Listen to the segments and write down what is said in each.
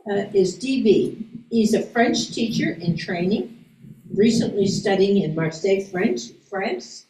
is DB. He's a French teacher in training, recently studying in Marseille, France.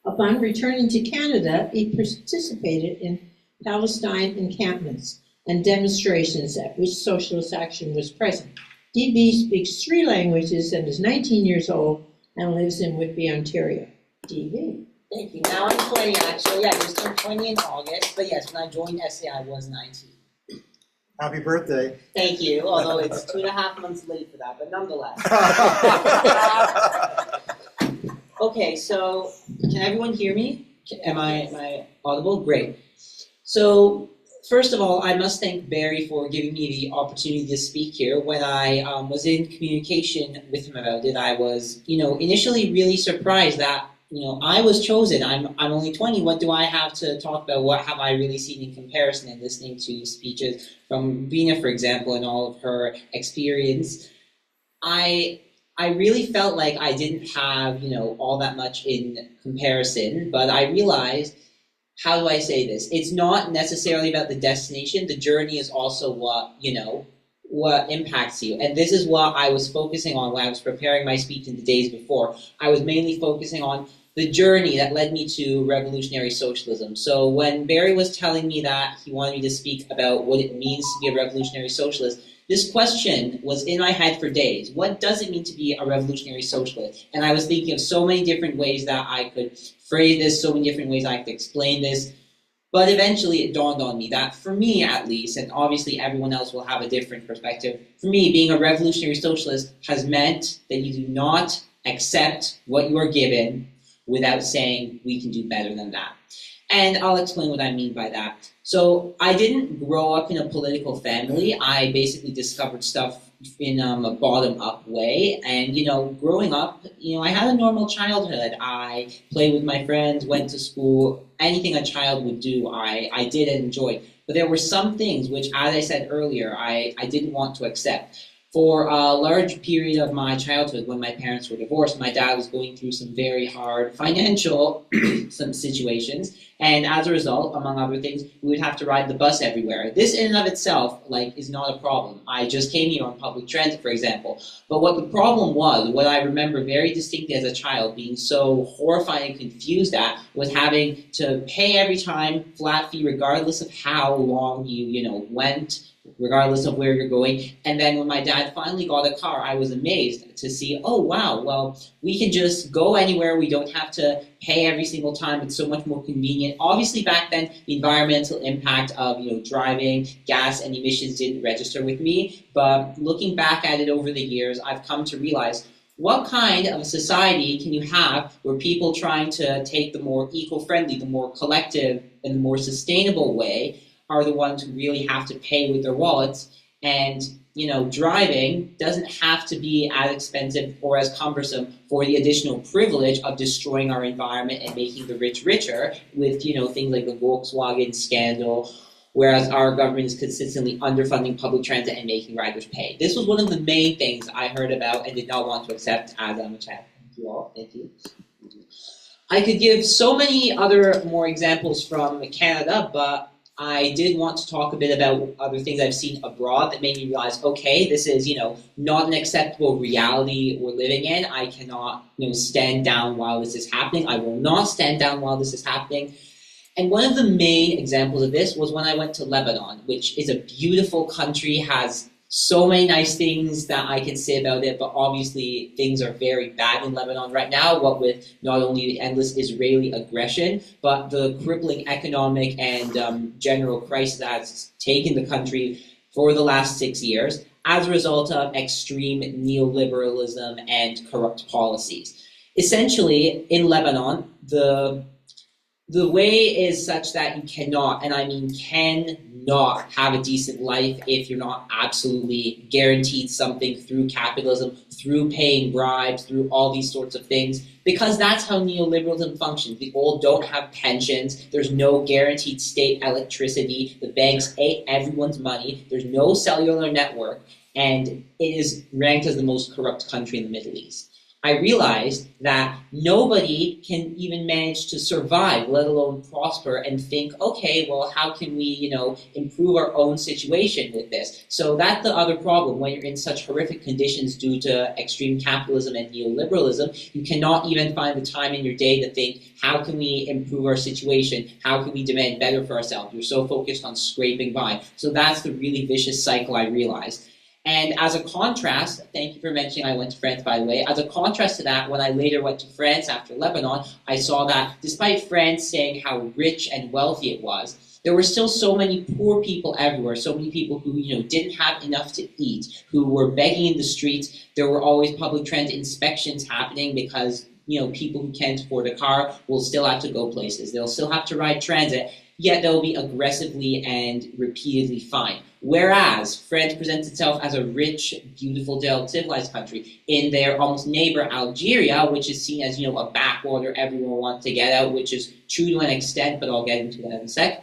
Upon returning to Canada, he participated in Palestine encampments and demonstrations at which Socialist Action was present. DB speaks 3 languages and is 19 years old and lives in Whitby, Ontario. DB. Thank you. Now I'm 20, actually. Yeah, I just turned 20 in August. But yes, when I joined SA, I was 19. Happy birthday. Thank you, although it's 2.5 months late for that, but nonetheless. Okay, so can everyone hear me? Am I audible? Great. So first of all, I must thank Barry for giving me the opportunity to speak here. When I was in communication with him about it, I was, initially really surprised that, I was chosen. I'm only 20. What do I have to talk about? What have I really seen in comparison? And listening to speeches from Bina, for example, and all of her experience, I really felt like I didn't have, all that much in comparison. But I realized, how do I say this? It's not necessarily about the destination. The journey is also what impacts you. And this is what I was focusing on when I was preparing my speech in the days before. I was mainly focusing on the journey that led me to revolutionary socialism. So when Barry was telling me that he wanted me to speak about what it means to be a revolutionary socialist, this question was in my head for days. What does it mean to be a revolutionary socialist? And I was thinking of so many different ways that I could phrase this, so many different ways I could explain this. But eventually it dawned on me that for me at least, and obviously everyone else will have a different perspective, for me being a revolutionary socialist has meant that you do not accept what you are given without saying we can do better than that. And I'll explain what I mean by that. So I didn't grow up in a political family. I basically discovered stuff in a bottom-up way. And, growing up, I had a normal childhood. I played with my friends, went to school. Anything a child would do, I did and enjoyed. But there were some things which, as I said earlier, I didn't want to accept. For a large period of my childhood, when my parents were divorced, my dad was going through some very hard financial some situations, and as a result, among other things, we would have to ride the bus everywhere. This in and of itself, is not a problem. I just came here on public transit, for example. But what the problem was, what I remember very distinctly as a child, being so horrified and confused at, was having to pay every time flat fee, regardless of how long you went, regardless of where you're going. And then when my dad finally got a car, I was amazed to see, oh wow, well, we can just go anywhere. We don't have to pay every single time. It's so much more convenient. Obviously back then, the environmental impact of driving, gas, and emissions didn't register with me. But looking back at it over the years, I've come to realize, what kind of a society can you have where people trying to take the more eco-friendly, the more collective, and the more sustainable way are the ones who really have to pay with their wallets, and driving doesn't have to be as expensive or as cumbersome for the additional privilege of destroying our environment and making the rich richer with things like the Volkswagen scandal, whereas our government is consistently underfunding public transit and making riders pay. This was one of the main things I heard about and did not want to accept as I'm a child. Thank you all. Thank you. I could give so many other more examples from Canada, but I did want to talk a bit about other things I've seen abroad that made me realize, okay, this is, not an acceptable reality we're living in. I cannot, stand down while this is happening. I will not stand down while this is happening. And one of the main examples of this was when I went to Lebanon, which is a beautiful country, has so many nice things that I can say about it, but obviously things are very bad in Lebanon right now, what with not only the endless Israeli aggression, but the crippling economic and general crisis that has taken the country for the last 6 years as a result of extreme neoliberalism and corrupt policies. Essentially, in Lebanon, the way is such that you cannot, and I mean cannot, have a decent life if you're not absolutely guaranteed something through capitalism, through paying bribes, through all these sorts of things, because that's how neoliberalism functions. The old don't have pensions, there's no guaranteed state electricity, the banks ate everyone's money, there's no cellular network, and it is ranked as the most corrupt country in the Middle East. I realized that nobody can even manage to survive, let alone prosper, and think, okay, well, how can we, improve our own situation with this? So that's the other problem. When you're in such horrific conditions due to extreme capitalism and neoliberalism, you cannot even find the time in your day to think, how can we improve our situation? How can we demand better for ourselves? You're so focused on scraping by. So that's the really vicious cycle I realized. And as a contrast, thank you for mentioning I went to France, by the way. As a contrast to that, when I later went to France after Lebanon, I saw that despite France saying how rich and wealthy it was, there were still so many poor people everywhere, so many people who, didn't have enough to eat, who were begging in the streets. There were always public transit inspections happening because, people who can't afford a car will still have to go places. They'll still have to ride transit, yet they'll be aggressively and repeatedly fined. Whereas France presents itself as a rich, beautiful, civilized country. In their almost neighbor Algeria, which is seen as, a backwater everyone wants to get out, which is true to an extent, but I'll get into that in a sec.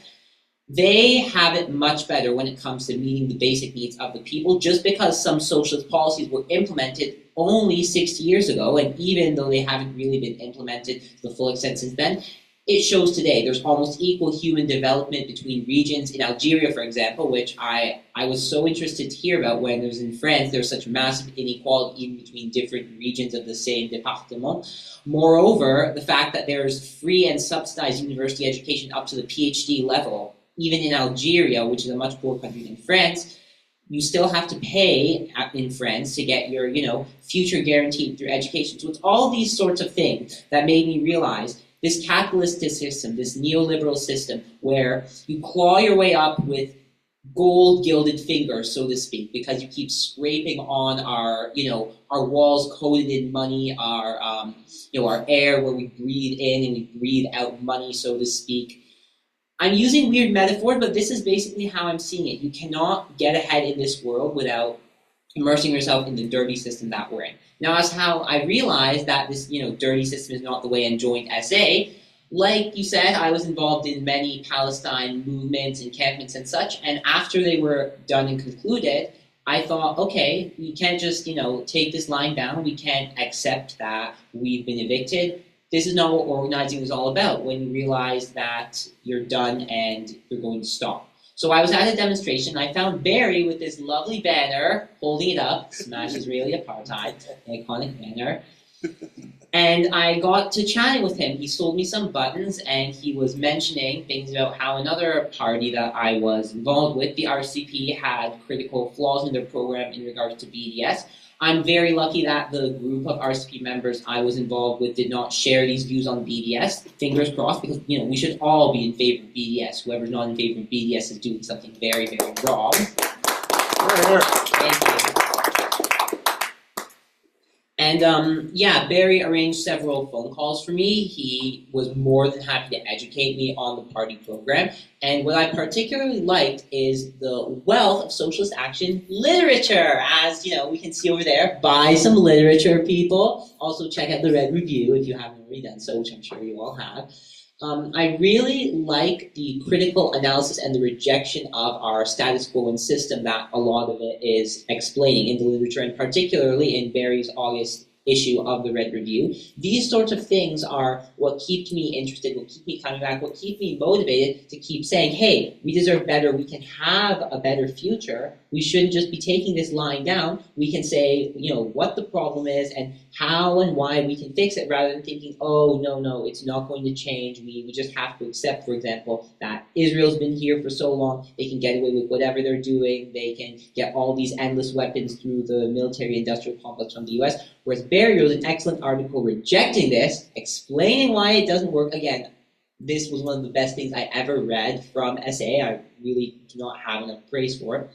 They have it much better when it comes to meeting the basic needs of the people, just because some socialist policies were implemented only 60 years ago, and even though they haven't really been implemented to the full extent since then, it shows today there's almost equal human development between regions. In Algeria, for example, which I was so interested to hear about when there's in France, there's such massive inequality even between different regions of the same département. Moreover, the fact that there's free and subsidized university education up to the PhD level, even in Algeria, which is a much poorer country than France, you still have to pay in France to get your, future guaranteed through education. So it's all these sorts of things that made me realize this capitalist system, this neoliberal system, where you claw your way up with gold-gilded fingers, so to speak, because you keep scraping on our, our walls coated in money, our air where we breathe in and we breathe out money, so to speak. I'm using weird metaphors, but this is basically how I'm seeing it. You cannot get ahead in this world without immersing yourself in the dirty system that we're in. Now, as how I realized that this, dirty system is not the way and joined SA, like you said, I was involved in many Palestine movements, encampments, and such, and after they were done and concluded, I thought, okay, we can't just, take this lying down. We can't accept that we've been evicted. This is not what organizing is all about, when you realize that you're done and you're going to stop. So I was at a demonstration. I found Barry with this lovely banner, holding it up, Smash Israeli Apartheid, an iconic banner. And I got to chatting with him. He sold me some buttons, and he was mentioning things about how another party that I was involved with, the RCP, had critical flaws in their program in regards to BDS. I'm very lucky that the group of RCP members I was involved with did not share these views on BDS. Fingers crossed, because we should all be in favor of BDS. Whoever's not in favor of BDS is doing something very, very wrong. Thank you. And Barry arranged several phone calls for me. He was more than happy to educate me on the party program. And what I particularly liked is the wealth of Socialist Action literature. As, we can see over there. Buy some literature, people. Also check out the Red Review if you haven't already done so, which I'm sure you all have. I really like the critical analysis and the rejection of our status quo and system that a lot of it is explaining in the literature, and particularly in Barry's August issue of the Red Review. These sorts of things are what keep me interested, what keep me coming back, what keep me motivated to keep saying, hey, we deserve better, we can have a better future. We shouldn't just be taking this lying down. We can say, what the problem is and how and why we can fix it, rather than thinking, oh, no, it's not going to change. We just have to accept, for example, that Israel's been here for so long, they can get away with whatever they're doing. They can get all these endless weapons through the military-industrial complex from the U.S., whereas Barry wrote an excellent article rejecting this, explaining why it doesn't work. Again, this was one of the best things I ever read from SA. I really do not have enough praise for it.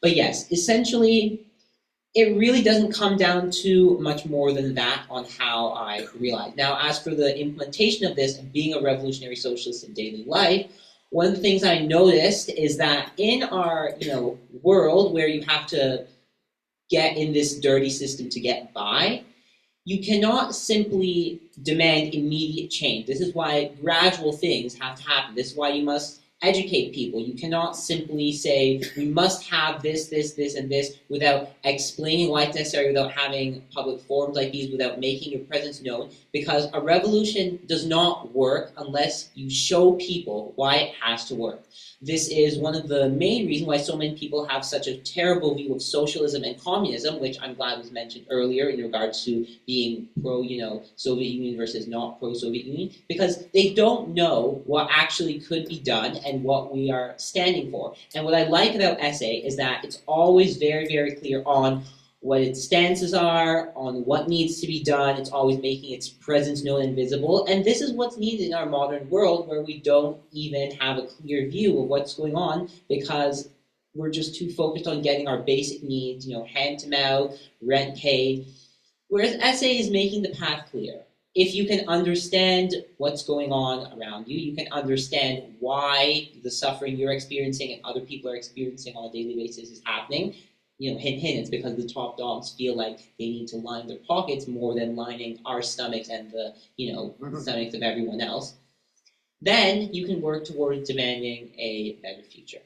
But yes, essentially, it really doesn't come down to much more than that on how I realize. Now, as for the implementation of this and being a revolutionary socialist in daily life, one of the things I noticed is that in our world where you have to get in this dirty system to get by, you cannot simply demand immediate change. This is why gradual things have to happen. This is why you must educate people. You cannot simply say, we must have this, this, this, and this without explaining why it's necessary, without having public forums like these, without making your presence known, because a revolution does not work unless you show people why it has to work. This is one of the main reasons why so many people have such a terrible view of socialism and communism, which I'm glad was mentioned earlier in regards to being pro, Soviet Union versus not pro-Soviet Union, because they don't know what actually could be done and what we are standing for. And what I like about SA is that it's always very, very clear on what its stances are, on what needs to be done. It's always making its presence known and visible. And this is what's needed in our modern world, where we don't even have a clear view of what's going on because we're just too focused on getting our basic needs, hand to mouth, rent paid. Whereas SA is making the path clear. If you can understand what's going on around you, you can understand why the suffering you're experiencing and other people are experiencing on a daily basis is happening. Hint, hint, it's because the top dogs feel like they need to line their pockets more than lining our stomachs and the, stomachs of everyone else. Then you can work towards demanding a better future.